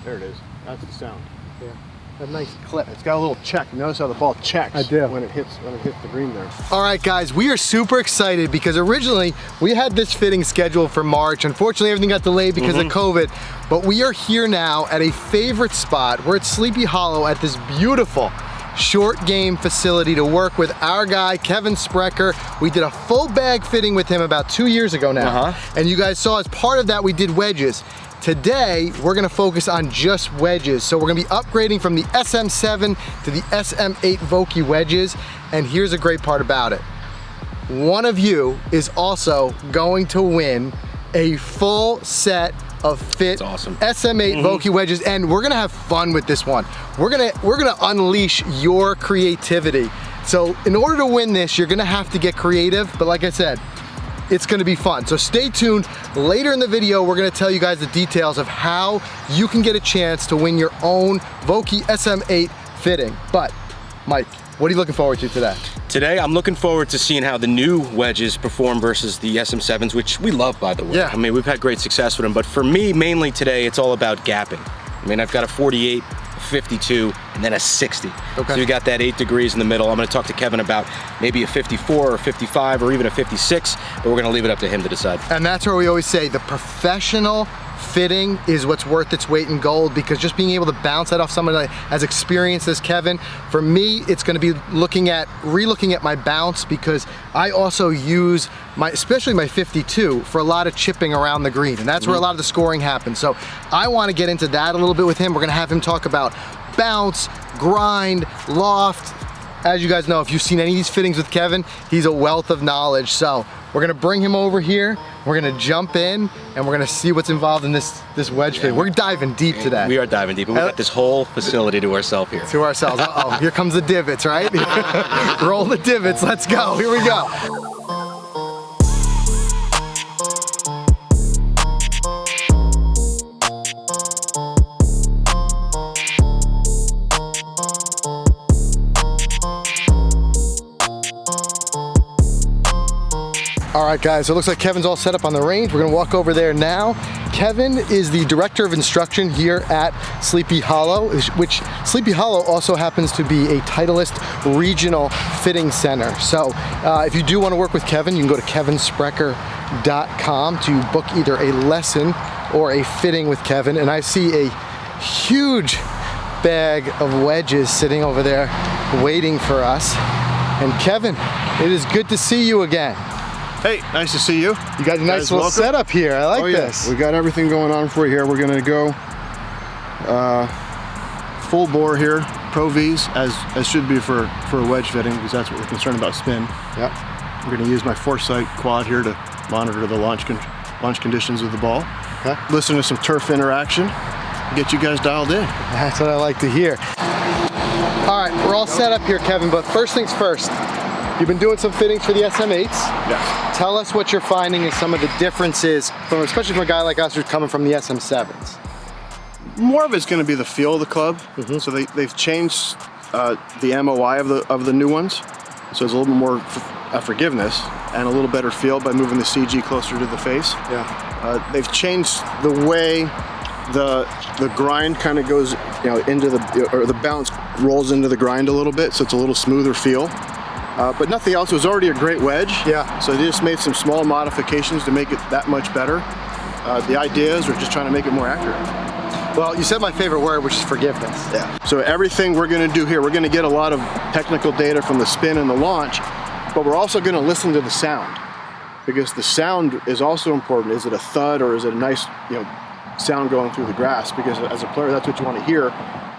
There it is. That's the sound. Yeah. A nice clip. It's got a little check. Notice how the ball checks. I do. When it hits the green there. All right, guys, we are super excited because originally we had this fitting scheduled for March. Unfortunately, everything got delayed because of COVID, but we are here now at a favorite spot. We're at Sleepy Hollow at this beautiful short game facility to work with our guy, Kevin Sprecher. We did a full bag fitting with him about 2 years ago now. And you guys saw as part of that, we did wedges. Today, we're gonna focus on just wedges. So we're gonna be upgrading from the SM7 to the SM8 Vokey wedges. And here's a great part about it. One of you is also going to win a full set of fit SM8 Vokey wedges, and we're gonna have fun with this one. We're gonna unleash your creativity. So in order to win this, you're gonna have to get creative, but like I said, it's gonna be fun. So stay tuned. Later in the video, we're gonna tell you guys the details of how you can get a chance to win your own Vokey SM8 fitting. But Mike, what are you looking forward to today? Today, I'm looking forward to seeing how the new wedges perform versus the SM7s, which we love, by the way. Yeah. I mean, we've had great success with them, but for me, mainly today, it's all about gapping. I mean, I've got a 48, 52, and then a 60. Okay. So you got that 8 degrees in the middle. I'm gonna talk to Kevin about maybe a 54 or 55 or even a 56, but we're gonna leave it up to him to decide. And that's where we always say the professional fitting is what's worth its weight in gold, because just being able to bounce that off someone as experienced as Kevin, for me, it's gonna be re-looking at my bounce, because I also use especially my 52 for a lot of chipping around the green, and that's where a lot of the scoring happens. So I wanna get into that a little bit with him. We're gonna have him talk about bounce, grind, loft. As you guys know, if you've seen any of these fittings with Kevin, he's a wealth of knowledge. So we're gonna bring him over here, we're gonna jump in, and we're gonna see what's involved in this wedge fit. We're diving deep today. We are diving deep, and we've got this whole facility to ourselves here. To ourselves, uh-oh, here comes the divots, right? Roll the divots, let's go, here we go. All right, guys, so it looks like Kevin's all set up on the range. We're gonna walk over there now. Kevin is the director of instruction here at Sleepy Hollow, which Sleepy Hollow also happens to be a Titleist Regional Fitting Center. So if you do wanna work with Kevin, you can go to kevinsprecher.com to book either a lesson or a fitting with Kevin. And I see a huge bag of wedges sitting over there waiting for us. And Kevin, it is good to see you again. Hey, nice to see you. You got a nice little setup here. I like this. We got everything going on for you here. We're gonna go full bore here, Pro V's, as should be for a wedge fitting, because that's what we're concerned about, spin. Yep. We're gonna use my Foresight quad here to monitor the launch conditions of the ball. Okay. Listen to some turf interaction, get you guys dialed in. That's what I like to hear. All right, we're all set up here, Kevin, but first things first. You've been doing some fittings for the SM8s. Yes. Tell us what you're finding is some of the differences, especially for a guy like us who's coming from the SM7s. More of it's going to be the feel of the club. So they've changed the MOI of the new ones. So there's a little more forgiveness and a little better feel by moving the CG closer to the face. Yeah. They've changed the way the grind kind of goes, into the bounce rolls into the grind a little bit, so it's a little smoother feel. But nothing else. It was already a great wedge. Yeah. So they just made some small modifications to make it that much better. The ideas are just trying to make it more accurate. Well, you said my favorite word, which is forgiveness. Yeah. So everything we're going to do here, we're going to get a lot of technical data from the spin and the launch, but we're also going to listen to the sound, because the sound is also important. Is it a thud, or is it a nice, sound going through the grass? Because as a player, that's what you want to hear.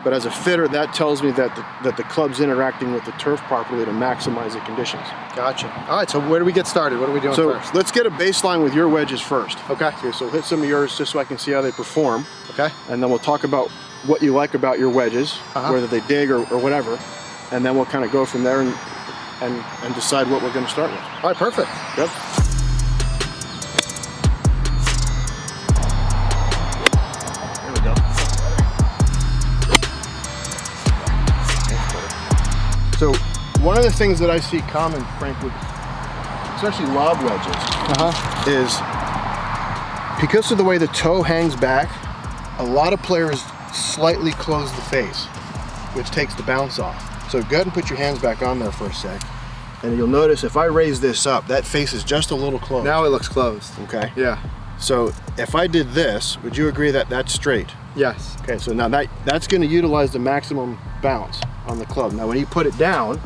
But as a fitter, that tells me that the club's interacting with the turf properly to maximize the conditions. Gotcha. All right, so where do we get started? What are we doing first? So let's get a baseline with your wedges first. Okay. So hit some of yours just so I can see how they perform. Okay. And then we'll talk about what you like about your wedges, whether they dig or whatever. And then we'll kind of go from there and decide what we're going to start with. All right, perfect. Yep. So one of the things that I see common, Frank, with especially lob wedges, is because of the way the toe hangs back, a lot of players slightly close the face, which takes the bounce off. So go ahead and put your hands back on there for a sec. And you'll notice if I raise this up, that face is just a little closed. Now it looks closed. Okay. Yeah. So if I did this, would you agree that that's straight? Yes. Okay, so now that's going to utilize the maximum bounce on the club. Now when you put it down,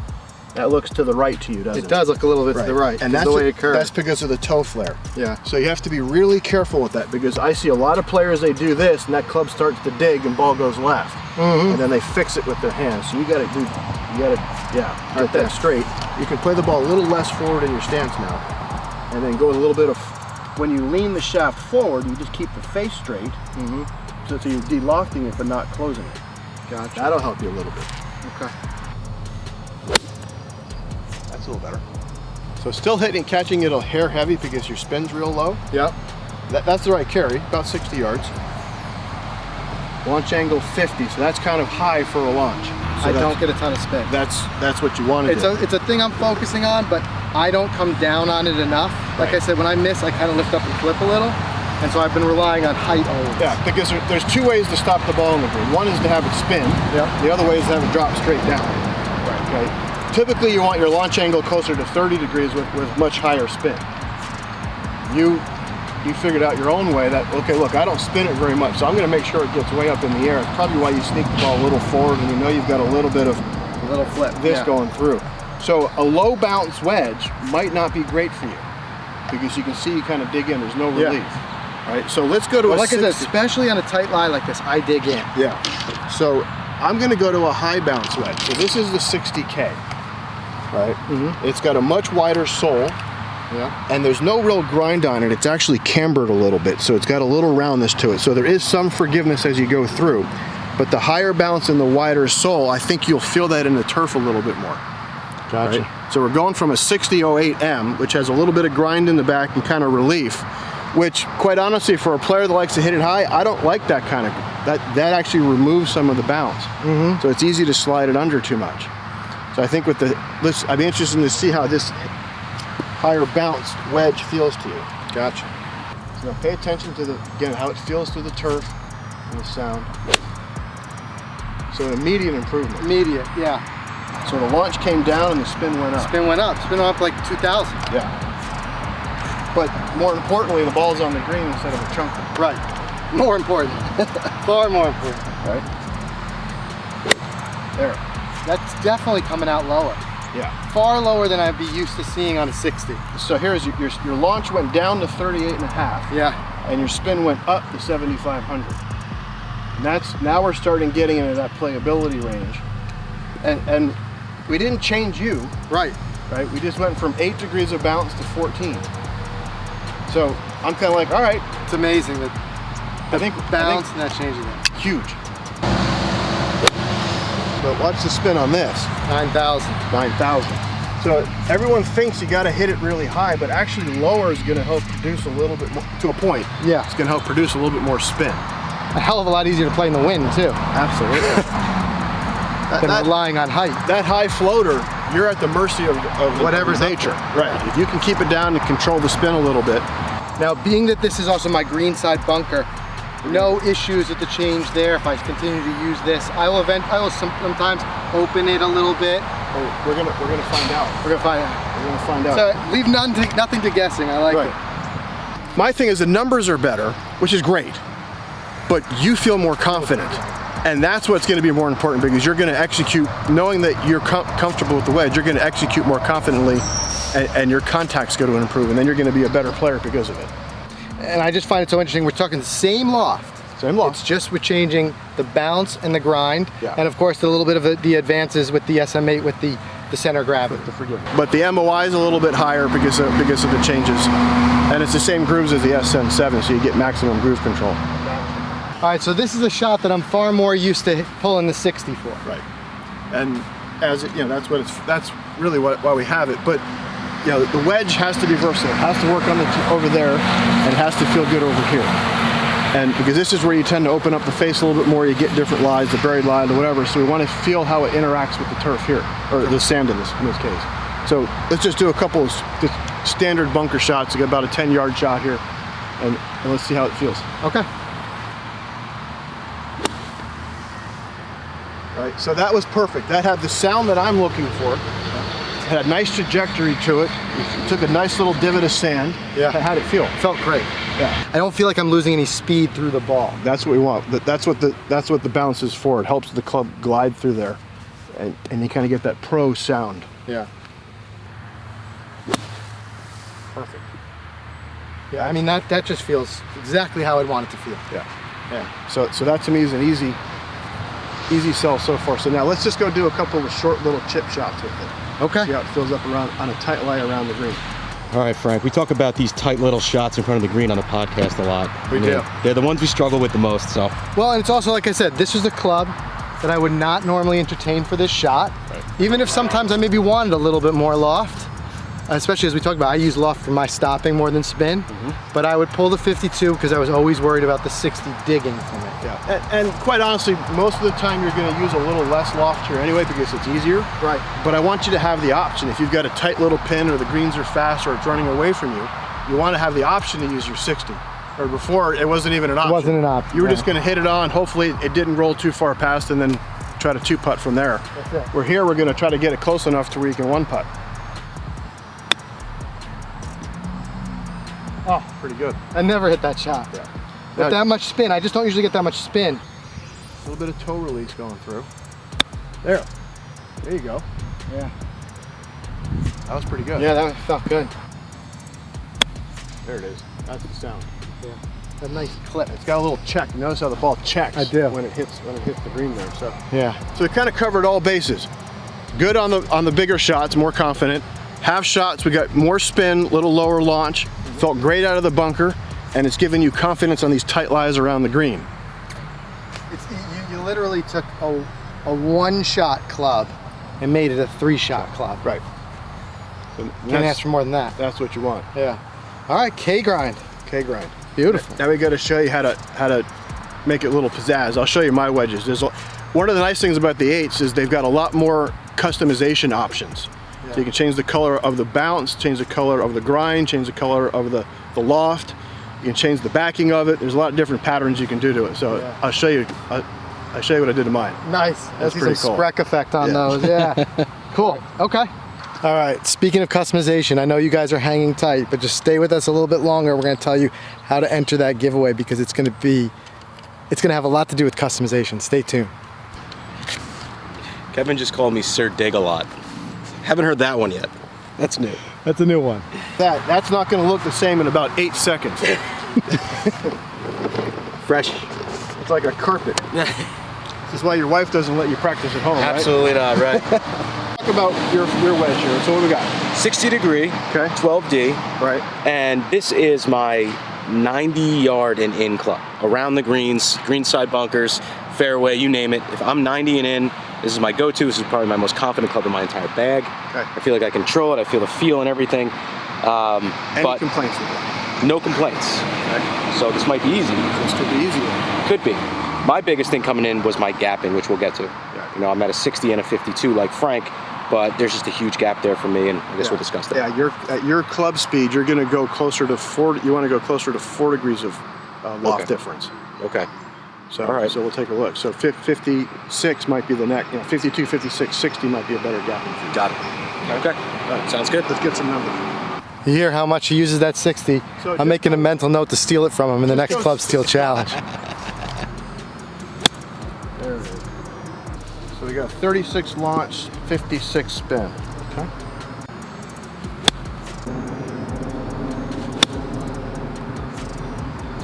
that looks to the right to you, doesn't it? It does look a little bit to the right. And that's the way it curves. That's because of the toe flare. Yeah. So you have to be really careful with that, because I see a lot of players, they do this and that club starts to dig and ball goes left. And then they fix it with their hands. So you gotta get that straight. You can play the ball a little less forward in your stance now. And then go a little bit of, when you lean the shaft forward, you just keep the face straight. So you're de-lofting it but not closing it. Gotcha. That'll help you a little bit. Okay. That's a little better. So still hitting, catching it a hair heavy because your spin's real low. Yep. That's the right carry, about 60 yards. Launch angle 50, so that's kind of high for a launch. So I don't get a ton of spin. That's what you want to do. It's a thing I'm focusing on, but I don't come down on it enough. Like I said, when I miss, I kind of lift up and flip a little. And so I've been relying on height always. Yeah, because there's two ways to stop the ball in the green. One is to have it spin. Yep. The other way is to have it drop straight down. Okay. Typically, you want your launch angle closer to 30 degrees with much higher spin. You figured out your own way that, okay, look, I don't spin it very much, so I'm going to make sure it gets way up in the air. It's probably why you sneak the ball a little forward and you know you've got a little bit of a little flip this going through. So a low bounce wedge might not be great for you because you can see you kind of dig in. There's no relief. Right, so let's go to a like 60. I said, especially on a tight lie like this, I dig in. Yeah. So I'm going to go to a high bounce wedge. So this is the 60K. Right. It's got a much wider sole. Yeah. And there's no real grind on it. It's actually cambered a little bit, so it's got a little roundness to it. So there is some forgiveness as you go through. But the higher bounce and the wider sole, I think you'll feel that in the turf a little bit more. Gotcha. Right? So we're going from a 6008M, which has a little bit of grind in the back and kind of relief, which quite honestly for a player that likes to hit it high, I don't like that kind of, that actually removes some of the bounce. So it's easy to slide it under too much. So I think with the, I'd be interested to see how this higher bounce wedge feels to you. Gotcha. So now pay attention to again, how it feels through the turf and the sound. So an immediate improvement. Immediate, yeah. So the launch came down and the spin went up. Spin went up. Spin went up like 2,000. Yeah. But more importantly, the ball's on the green instead of a chunker. Right. More important. Far more important. Right? There. That's definitely coming out lower. Yeah. Far lower than I'd be used to seeing on a 60. So here's your launch went down to 38.5. Yeah. And your spin went up to 7,500. And now we're starting getting into that playability range. And we didn't change you. Right. Right? We just went from 8 degrees of bounce to 14. So I'm kind of like, all right. It's amazing that I think bounce and that changes it. Huge. But watch the spin on this. 9,000. 9,000. So everyone thinks you got to hit it really high, but actually lower is going to help produce a little bit more, to a point. Yeah. It's going to help produce a little bit more spin. A hell of a lot easier to play in the wind too. Absolutely. Than relying on height. That high floater, you're at the mercy of whatever's nature. Right. If you can keep it down and control the spin a little bit. Now, being that this is also my green side bunker, no issues with the change there. If I continue to use this, I will sometimes open it a little bit. Oh, we're gonna find out. We're gonna find out. We're gonna find out. So leave nothing to guessing. I like it. My thing is the numbers are better, which is great, but you feel more confident. And that's what's going to be more important because you're going to execute, knowing that you're comfortable with the wedge, you're going to execute more confidently and your contact's going to improve, and then you're going to be a better player because of it. And I just find it so interesting, we're talking the same loft. Same loft. It's just we're changing the bounce and the grind, and of course a little bit of the advances with the Sm8 with the center gravity. But the MOI is a little bit higher because of the changes. And it's the same grooves as the Sm7, so you get maximum groove control. All right, so this is a shot that I'm far more used to pulling the 60 for. Right. And as it, that's really why we have it. But the wedge has to be versatile. It has to work on over there, and it has to feel good over here. And because this is where you tend to open up the face a little bit more, you get different lies, the buried lie, or whatever. So we want to feel how it interacts with the turf here, or the sand in this case. So let's just do a couple of standard bunker shots. We got about a 10-yard shot here, and let's see how it feels. Okay. Right, so that was perfect. That had the sound that I'm looking for. It had a nice trajectory to it. It took a nice little divot of sand. Yeah. How'd it feel? It felt great. Yeah. I don't feel like I'm losing any speed through the ball. That's what we want. That's what the bounce is for. It helps the club glide through there, and you kind of get that pro sound. Yeah. Perfect. Yeah, I mean that just feels exactly how I'd want it to feel. Yeah. Yeah. So that to me is an easy sell so far. So now let's just go do a couple of short little chip shots with it. Okay. See how it fills up around on a tight lie around the green. All right, Frank, we talk about these tight little shots in front of the green on the podcast a lot. We do. They're the ones we struggle with the most, so. Well, and it's also, like I said, this is a club that I would not normally entertain for this shot. Right. Even if sometimes I maybe wanted a little bit more loft, especially as we talked about, I use loft for my stopping more than spin, but I would pull the 52 because I was always worried about the 60 digging from it. Yeah. And quite honestly, most of the time you're going to use a little less loft here anyway because it's easier. Right. But I want you to have the option. If you've got a tight little pin or the greens are fast or it's running away from you, you want to have the option to use your 60. Or before, it wasn't even an option. It wasn't an option. You were just going to hit it on. Hopefully it didn't roll too far past and then try to two putt from there. That's it. Where here we're going to try to get it close enough to where you can one putt. Oh, pretty good. I never hit that shot. Yeah. With that much spin, I just don't usually get that much spin. A little bit of toe release going through. There you go. Yeah. That was pretty good. Yeah, that felt good. There it is. That's the sound. Yeah. A nice clip. It's got a little check. Notice how the ball checks I do. when it hits the green there. So Yeah. So we kind of covered all bases. Good on the bigger shots, more confident. Half shots, we got more spin, little lower launch. Felt great out of the bunker, and it's giving you confidence on these tight lies around the green. You literally took a one-shot club and made it a three-shot club. Right. So Can't ask for more than that. That's what you want. Yeah. All right, K-grind. K-grind. Beautiful. Now we got to show you how to make it a little pizzazz. I'll show you my wedges. One of the nice things about the 8s is they've got a lot more customization options. Yeah. So you can change the color of the bounce, change the color of the grind, change the color of the loft. You can change the backing of it. There's a lot of different patterns you can do to it. So Yeah. I'll show you what I did to mine. Nice. That's see pretty some cool. Sprecher effect on Yeah. those. Yeah. Cool. Okay. All right. Speaking of customization, I know you guys are hanging tight, but just stay with us a little bit longer. We're going to tell you how to enter that giveaway because it's going to have a lot to do with customization. Stay tuned. Kevin just called me Sir Dig-a-Lot. Haven't heard that one yet. That's new. That's a new one. That's not going to look the same in about 8 seconds. Fresh. It's like a carpet. This is why your wife doesn't let you practice at home, Absolutely not, right? right? Talk about your wedge here. So what we got? 60 degree, Okay. 12D, Right. and this is my 90-yard and in club. Around the greens, greenside bunkers, fairway, you name it. If I'm 90 and in, this is my go-to. This is probably my most confident club in my entire bag. Okay. I feel like I control it. I feel the feel and everything. Any But complaints with that? no complaints. Okay. So this might be easy. This could be easy one. Could be. My biggest thing coming in was my gapping, which we'll get to. Yeah. You know, I'm at a 60 and a 52 like Frank, but there's just a huge gap there for me, and I guess we'll discuss that. Yeah, at your club speed, you're going to go closer to 4. You want to go closer to 4 degrees of loft Okay. difference. Okay. So, All right. So we'll take a look. So 56 might be the next. 52, 56, 60 might be a better gapping for you. Got it. Okay. All right. Sounds good. Let's get some numbers. You hear how much he uses that 60. So I'm just making a mental note to steal it from him in the next goes- Club Steal Challenge. There it is. So we got 36 launch, 56 spin. Okay.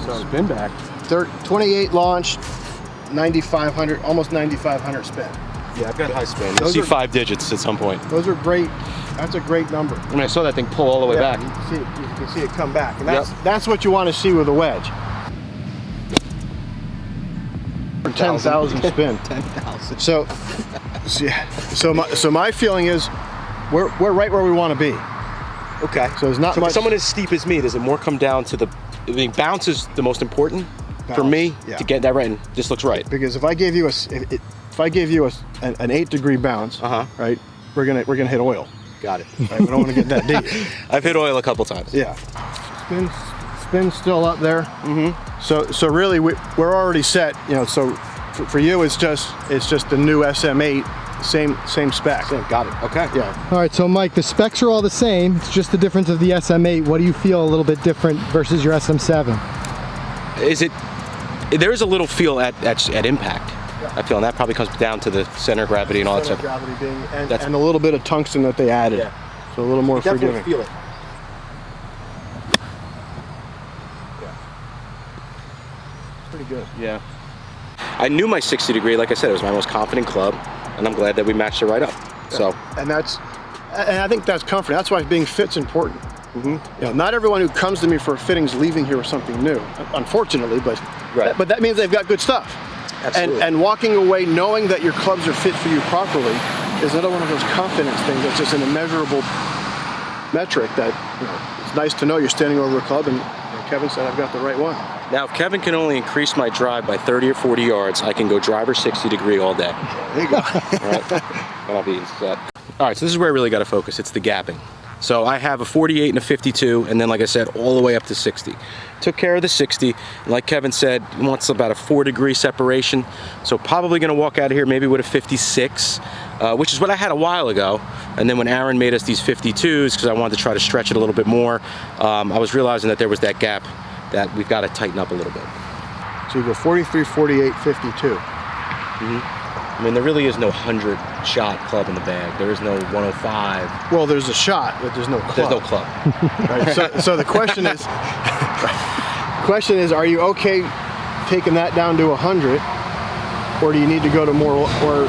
So Spin back. 28 launch, 9,500, almost 9,500 spin. Yeah, I've got high spin. You'll Those see are- 5 digits at some point. Those are great. That's a great number. When I saw that thing pull all the way Yeah, back. you can see it come back, and that's what you want to see with a wedge. 10,000 spin. 10,000. So my feeling is, we're right where we want to be. Okay. So there's not For much. someone as steep as me, does it more come down to I mean, bounce is the most important for Bounce, me yeah. to get that right, and this looks right. Because if I gave you an 8-degree bounce, Uh-huh. right, we're gonna hit oil. Got it. Right? We don't want to get that deep. I've hit oil a couple times. Yeah. Spin's still up there. Mm-hmm. So really we're already set. You know. So For you, it's just the new SM8, same spec. Got it. Okay. Yeah. All right, so Mike, the specs are all the same. It's just the difference of the SM8. What do you feel a little bit different versus your SM7? There is a little feel at impact. Yeah. I feel, and that probably comes down to the center of gravity and all that stuff. Gravity being, and a little bit of tungsten that they added. Yeah. So a little more forgiving. Definitely feel it. Yeah. Pretty good. Yeah. I knew my 60 degree, like I said, it was my most confident club, and I'm glad that we matched it right up. Yeah. So. And I think that's comforting. That's why being fit's important. Mm-hmm. You know, not everyone who comes to me for a fitting's leaving here with something new, unfortunately, but that means they've got good stuff. Absolutely. And walking away knowing that your clubs are fit for you properly is another one of those confidence things that's just an immeasurable metric that, you know, it's nice to know you're standing over a club and Kevin said I've got the right one. Now, if Kevin can only increase my drive by 30 or 40 yards, I can go driver 60 degree all day. There you go. All right, and I'll be set. All right, so this is where I really got to focus. It's the gapping. So I have a 48 and a 52, and then, like I said, all the way up to 60. Took care of the 60, and like Kevin said, he wants about a 4-degree separation. So probably gonna walk out of here maybe with a 56, which is what I had a while ago. And then when Aaron made us these 52s, because I wanted to try to stretch it a little bit more, I was realizing that there was that gap that we've got to tighten up a little bit. So you go 43, 48, 52. Mm-hmm. I mean, there really is no 100-shot club in the bag. There is no 105. Well, there's a shot, but there's no club. There's no club. Right, so the question is, are you okay taking that down to 100, or do you need to go to more, or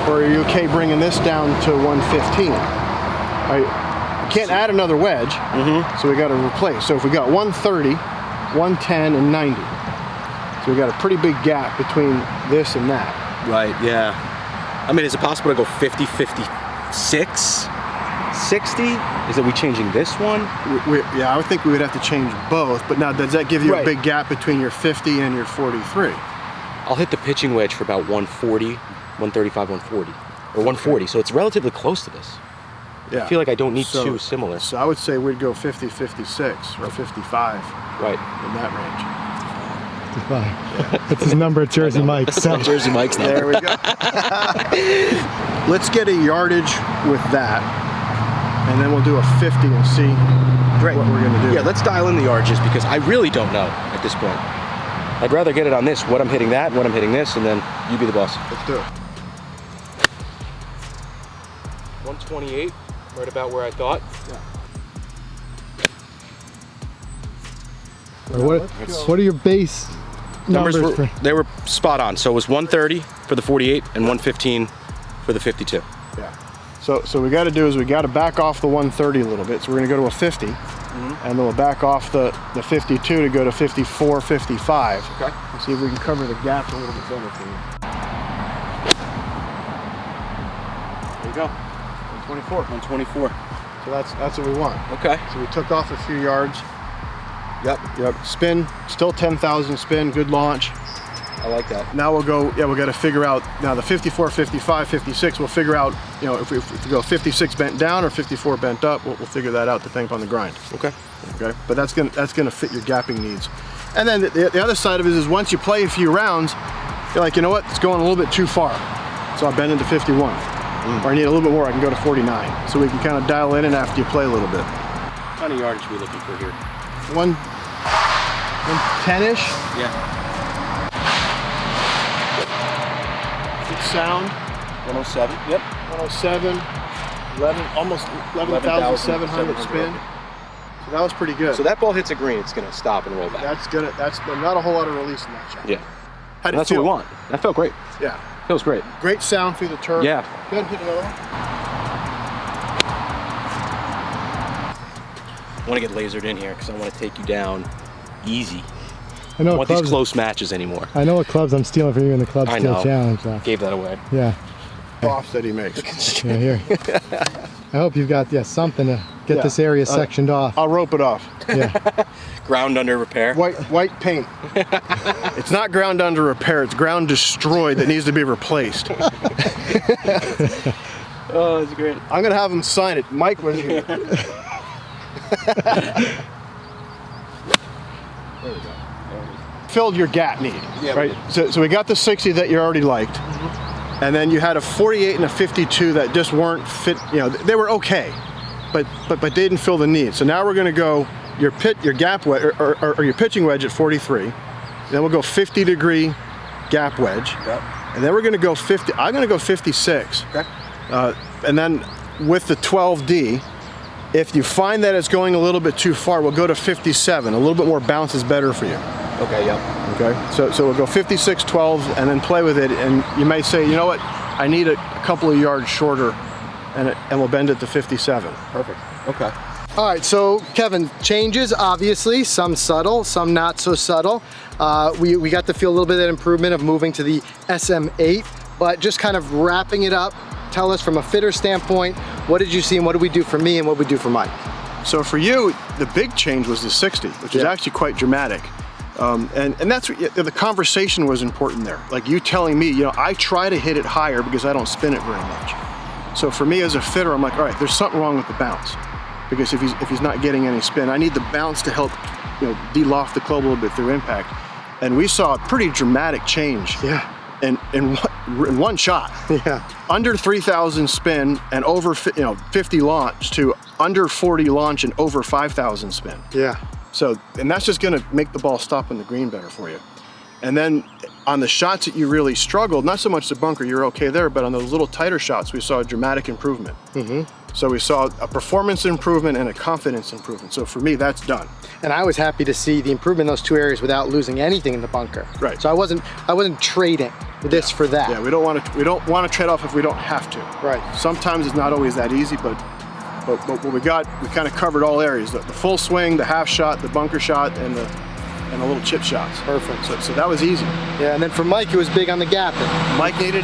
are you okay bringing this down to 115? Right? You can't add another wedge, so we got to replace. So if we got 130, 110, and 90, so we got a pretty big gap between this and that. Right, yeah. I mean, is it possible to go 50, 56, 60? Is it we changing this one? Yeah, I would think we would have to change both, but now does that give you a big gap between your 50 and your 43? I'll hit the pitching wedge for about 140, 135, 140, or 140, so it's relatively close to this. Yeah. I feel like I don't need two similar. So I would say we'd go 50, 56, or 55. Right. In that range. That's his number at Jersey Mike's. That's my Jersey Mike's number. There we go. Let's get a yardage with that, and then we'll do a 50 and see what we're going to do. Yeah, let's dial in the yardages because I really don't know at this point. I'd rather get it on this, what I'm hitting that, what I'm hitting this, and then you be the boss. Let's do it. 128, right about where I thought. Yeah. What are your base numbers? They were spot on. So it was 130 for the 48 and 115 for the 52. Yeah. So we got to do is we got to back off the 130 a little bit. So we're going to go to a 50, and then we'll back off the 52 to go to 54, 55. Okay. And see if we can cover the gap a little bit better for you. There you go. 124. 124. So that's what we want. Okay. So we took off a few yards. Yep. Spin, still 10,000 spin, good launch. I like that. Now we'll go, we got to figure out, now the 54, 55, 56, we'll figure out, if we go 56 bent down or 54 bent up, we'll figure that out depending upon the grind. Okay. Okay, but that's gonna fit your gapping needs. And then the other side of it is once you play a few rounds, you're like, you know what, it's going a little bit too far. So I'll bend into 51. Or I need a little bit more, I can go to 49. So we can kind of dial in after you play a little bit. What kind of yardage are we looking for here? 110-ish. Yeah. Good sound. 107. Yep. 107. 11,700 spin. So that was pretty good. So that ball hits a green, it's gonna stop and roll back. That's not a whole lot of release in that shot. Yeah. How did That's it feel? what we want. That felt great. Yeah. Feels great. Great sound through the turf. Yeah. Go ahead and hit another one. I want to get lasered in here because I want to take you down easy. I know I want clubs, these close matches anymore. I know what clubs I'm stealing from you in the club steal challenge. So. Gave that away. Yeah. Offs that he makes. Yeah, here. I hope you've got something to get this area sectioned off. I'll rope it off. Yeah. Ground under repair. White paint. It's not ground under repair. It's ground destroyed that needs to be replaced. Oh, that's great. I'm gonna have him sign it. Mike was here. There we go. filled your gap need, Yeah, right? So we got the 60 that you already liked, and then you had a 48 and a 52 that just weren't fit. They were okay, but they didn't fill the need. So now we're going to go your gap wedge or your pitching wedge at 43. Then we'll go 50-degree gap wedge, and then we're going to go 50. I'm going to go 56, and then with the 12D. If you find that it's going a little bit too far, we'll go to 57. A little bit more bounce is better for you. Okay, yeah. Okay, so we'll go 56, 12, and then play with it. And you may say, you know what, I need a couple of yards shorter, and we'll bend it to 57. Perfect. Okay. All right, so Kevin, changes, obviously, some subtle, some not so subtle. We got to feel a little bit of that improvement of moving to the SM8, but just kind of wrapping it up, tell us from a fitter standpoint, what did you see and what did we do for me and what we do for Mike? So for you, the big change was the 60, which is actually quite dramatic. And that's the conversation was important there. Like you telling me, I try to hit it higher because I don't spin it very much. So for me as a fitter, I'm like, all right, there's something wrong with the bounce. Because if he's not getting any spin, I need the bounce to help, de-loft the club a little bit through impact. And we saw a pretty dramatic change. Yeah. In one shot. Yeah. Under 3,000 spin and over 50 launch to under 40 launch and over 5,000 spin. Yeah. So, and that's just gonna make the ball stop in the green better for you. And then on the shots that you really struggled, not so much the bunker, you're okay there, but on those little tighter shots, we saw a dramatic improvement. So we saw a performance improvement and a confidence improvement. So for me, that's done. And I was happy to see the improvement in those two areas without losing anything in the bunker. Right. So I wasn't trading this for that. Yeah, we don't want to trade off if we don't have to. Right. Sometimes it's not always that easy, but what we got, we kind of covered all areas: the full swing, the half shot, the bunker shot, and the little chip shots. Perfect. So that was easy. Yeah, and then for Mike, it was big on the gapping. Mike needed.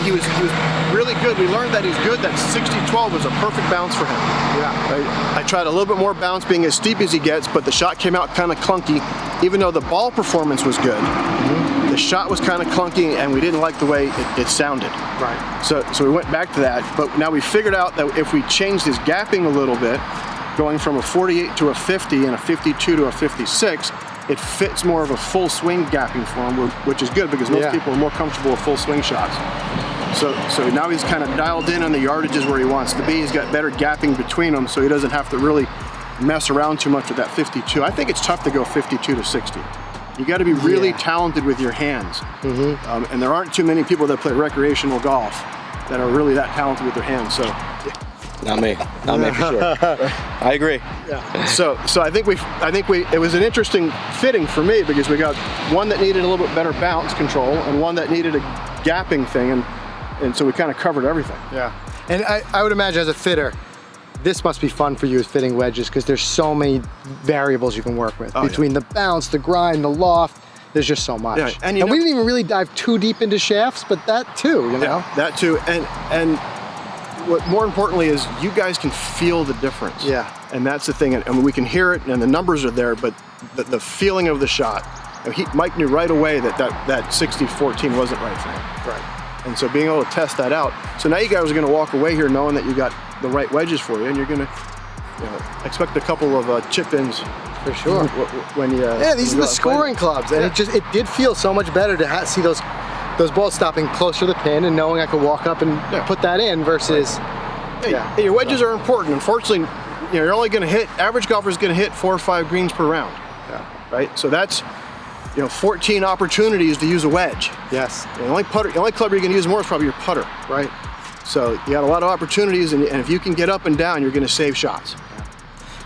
He was really good. We learned that he's good. That 60-12 was a perfect bounce for him. Yeah. Right? I tried a little bit more bounce, being as steep as he gets, but the shot came out kind of clunky. Even though the ball performance was good, the shot was kind of clunky, and we didn't like the way it sounded. Right. So we went back to that. But now we figured out that if we changed his gapping a little bit, going from a 48 to a 50 and a 52 to a 56. It fits more of a full swing gapping for him, which is good because most people are more comfortable with full swing shots. So now he's kind of dialed in on the yardages where he wants to be. He's got better gapping between them, so he doesn't have to really mess around too much with that 52. I think it's tough to go 52 to 60. You got to be really talented with your hands. And there aren't too many people that play recreational golf that are really that talented with their hands. So. Not me for sure. I agree. Yeah. So I think it was an interesting fitting for me because we got one that needed a little bit better bounce control and one that needed a gapping thing, and so we kind of covered everything. Yeah. And I would imagine as a fitter, this must be fun for you as fitting wedges because there's so many variables you can work with between the bounce, the grind, the loft. There's just so much. Yeah, and we didn't even really dive too deep into shafts, but that too, you know. Yeah, that too, and. What more importantly is you guys can feel the difference. Yeah. And that's the thing, and we can hear it, and the numbers are there, but the feeling of the shot, Mike knew right away that 60-14 wasn't right for him. Right. And so being able to test that out. So now you guys are going to walk away here knowing that you got the right wedges for you, and you're going to expect a couple of chip-ins. For sure. When you these are the scoring clubs, and it did feel so much better to see those balls stopping closer to the pin and knowing I could walk up and put that in versus. Hey, your wedges are important. Unfortunately, you're only going to hit. Average golfer is going to hit 4 or 5 greens per round. Yeah. Right. So that's 14 opportunities to use a wedge. Yes. The only club you're going to use more is probably your putter. Right. So you got a lot of opportunities, and if you can get up and down, you're going to save shots.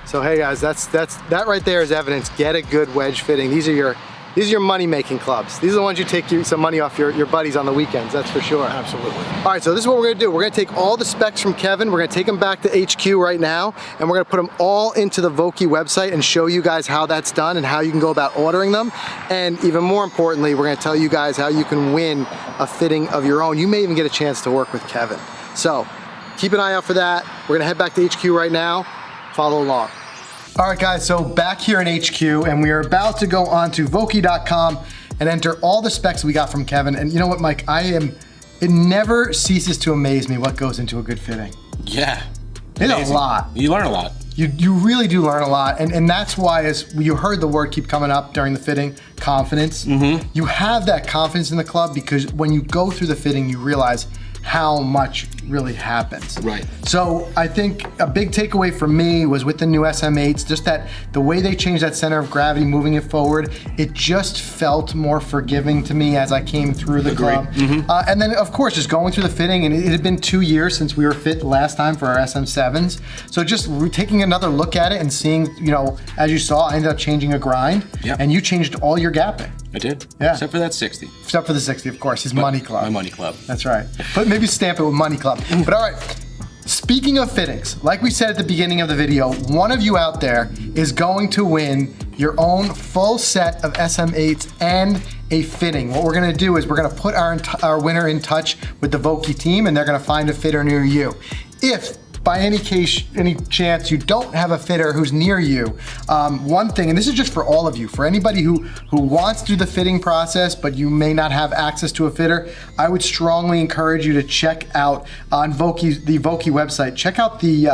So hey guys, that right there is evidence. Get a good wedge fitting. These are your money-making clubs. These are the ones you take some money off your buddies on the weekends, that's for sure. Absolutely. All right, so this is what we're gonna do. We're gonna take all the specs from Kevin, we're gonna take them back to HQ right now, and we're gonna put them all into the Vokey website and show you guys how that's done and how you can go about ordering them. And even more importantly, we're gonna tell you guys how you can win a fitting of your own. You may even get a chance to work with Kevin. So keep an eye out for that. We're gonna head back to HQ right now. Follow along. All right guys, so back here in HQ, and we are about to go on to Vokey.com and enter all the specs we got from Kevin. And you know what, Mike, it never ceases to amaze me what goes into a good fitting. Yeah. It's a lot. You learn a lot. You really do learn a lot, and that's why, as you heard the word keep coming up during the fitting, confidence. You have that confidence in the club because when you go through the fitting, you realize how much really happens. Right. So I think a big takeaway for me was with the new SM8s, just that the way they changed that center of gravity, moving it forward, it just felt more forgiving to me as I came through the club. And then of course, just going through the fitting, and it had been 2 years since we were fit last time for our SM7s. So just taking another look at it and seeing, you know, as you saw, I ended up changing a grind, and you changed all your gapping. I did. Yeah. Except for that 60. Except for the 60, of course, his money club. My money club. That's right. But maybe stamp it with money club. But all right, speaking of fittings, like we said at the beginning of the video, one of you out there is going to win your own full set of SM8s and a fitting. What we're gonna do is we're gonna put our winner in touch with the Vokey team, and they're gonna find a fitter near you. If by any chance you don't have a fitter who's near you, one thing, and this is just for all of you, for anybody who wants to do the fitting process, but you may not have access to a fitter, I would strongly encourage you to check out on the Vokey website, check out the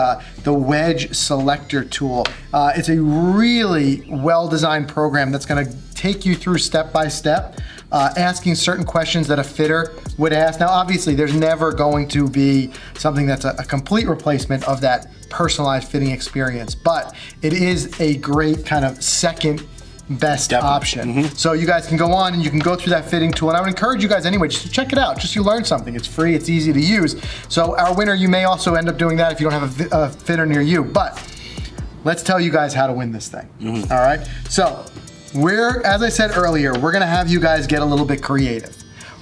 wedge selector tool. It's a really well-designed program that's gonna take you through step by step, asking certain questions that a fitter would ask. Now, obviously, there's never going to be something that's a complete replacement of that personalized fitting experience, but it is a great kind of second best option. So you guys can go on and you can go through that fitting tool, and I would encourage you guys anyway, just to check it out, just so you learn something. It's free, it's easy to use. So our winner, you may also end up doing that if you don't have a fitter near you, but let's tell you guys how to win this thing, all right? So, as I said earlier, we're gonna have you guys get a little bit creative.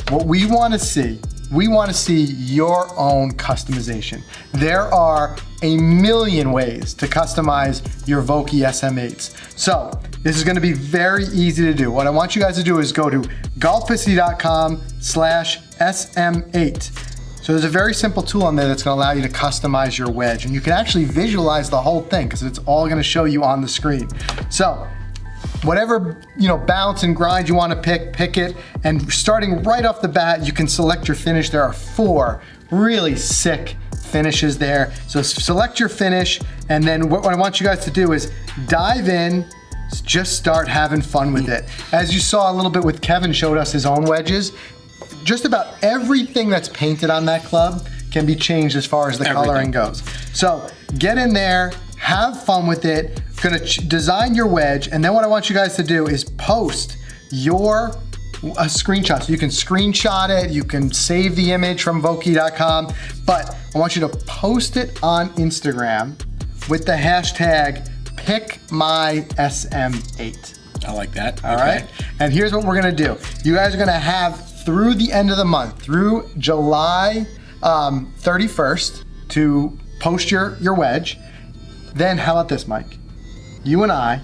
What we wanna see, your own customization. There are a million ways to customize your Vokey SM8s. So, this is gonna be very easy to do. What I want you guys to do is go to golficity.com/SM8. So there's a very simple tool on there that's gonna allow you to customize your wedge, and you can actually visualize the whole thing because it's all gonna show you on the screen. So, whatever, you know, bounce and grind you want to pick it, and starting right off the bat, you can select your finish. There are 4 really sick finishes there. So select your finish, and then what I want you guys to do is dive in, just start having fun with it. As you saw a little bit with Kevin showed us his own wedges, just about everything that's painted on that club can be changed as far as the coloring goes. So get in there, have fun with it, gonna design your wedge, and then what I want you guys to do is post your screenshot. So you can screenshot it, you can save the image from Vokey.com, but I want you to post it on Instagram with the hashtag #PickMySM8. I like that. All right? And here's what we're gonna do. You guys are gonna have through the end of the month, through July 31st, to post your wedge. Then how about this, Mike? You and I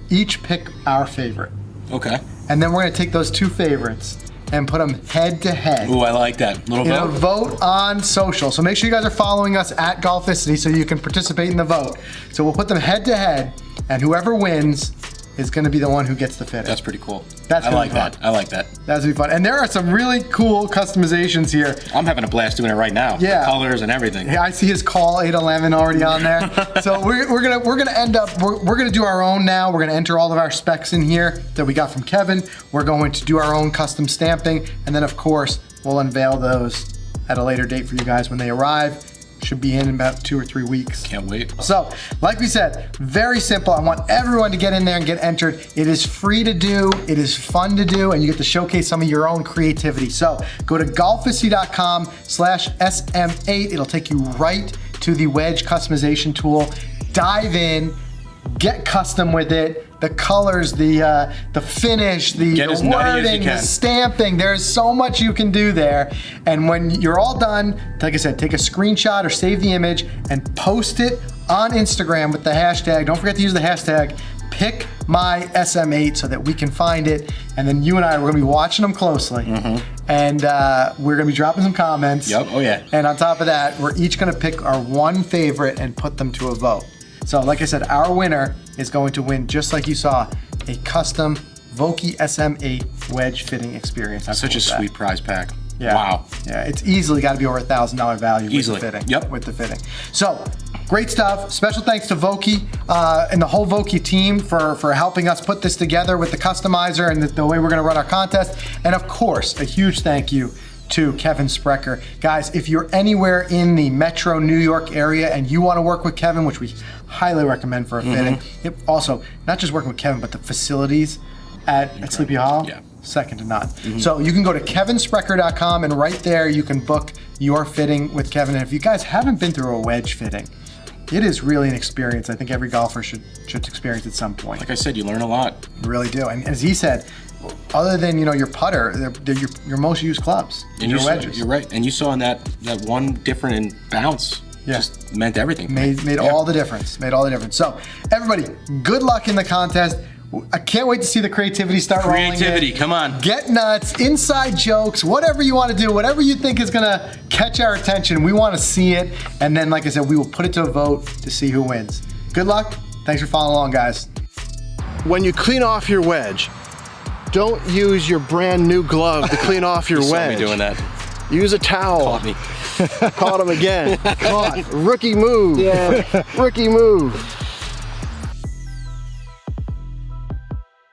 each pick our favorite. Okay. And then we're gonna take those 2 favorites and put them head to head. Ooh, I like that. Little in vote. a vote on social. So make sure you guys are following us at Golficity so you can participate in the vote. So we'll put them head to head, and whoever wins is gonna be the one who gets the fitting. That's pretty cool. That's I gonna like be fun. that. I like that. That's gonna be fun. And there are some really cool customizations here. I'm having a blast doing it right now. Yeah. The colors and everything. Yeah, I see his call 811 already on there. So we're gonna end up we're gonna do our own now. We're gonna enter all of our specs in here that we got from Kevin. We're going to do our own custom stamping, and then of course we'll unveil those at a later date for you guys when they arrive. Should be in about 2 or 3 weeks. Can't wait. So, like we said, very simple. I want everyone to get in there and get entered. It is free to do, it is fun to do, and you get to showcase some of your own creativity. So, go to golficity.com/SM8. It'll take you right to the wedge customization tool. Dive in, get custom with it. The colors, the finish, the wording, the stamping. There's so much you can do there. And when you're all done, like I said, take a screenshot or save the image and post it on Instagram with the hashtag. Don't forget to use the hashtag #PickMySM8 so that we can find it. And then you and I, we're gonna be watching them closely. And we're gonna be dropping some comments. Yep, oh yeah. And on top of that, we're each gonna pick our one favorite and put them to a vote. So like I said, our winner is going to win, just like you saw, a custom Vokey SM8 wedge fitting experience. Such a sweet prize pack. Yeah. Wow. Yeah, it's easily got to be over $1,000 value Easily. with the fitting. Yep. With the fitting. So, great stuff. Special thanks to Vokey and the whole Vokey team for helping us put this together with the customizer and the way we're going to run our contest. And of course, a huge thank you to Kevin Sprecher. Guys, if you're anywhere in the metro New York area and you want to work with Kevin, which we highly recommend for a fitting, also, not just working with Kevin, but the facilities at Sleepy Hollow, second to none. So you can go to kevinsprecher.com, and right there you can book your fitting with Kevin. And if you guys haven't been through a wedge fitting, it is really an experience. I think every golfer should experience at some point. Like I said, you learn a lot. You really do. And as he said, other than your putter, they're your most used clubs. And your wedges. You're right. And you saw in that one different in bounce. Just meant everything. Made all the difference. Made all the difference. So everybody, good luck in the contest. I can't wait to see the creativity start rolling in. Creativity, come on. Get nuts, inside jokes, whatever you want to do, whatever you think is gonna catch our attention, we want to see it. And then, like I said, we will put it to a vote to see who wins. Good luck. Thanks for following along, guys. When you clean off your wedge, don't use your brand new glove to clean off your You wedge. saw me doing that. Use a towel. Caught me. Caught him again. Caught. Rookie move. Yeah. Rookie move.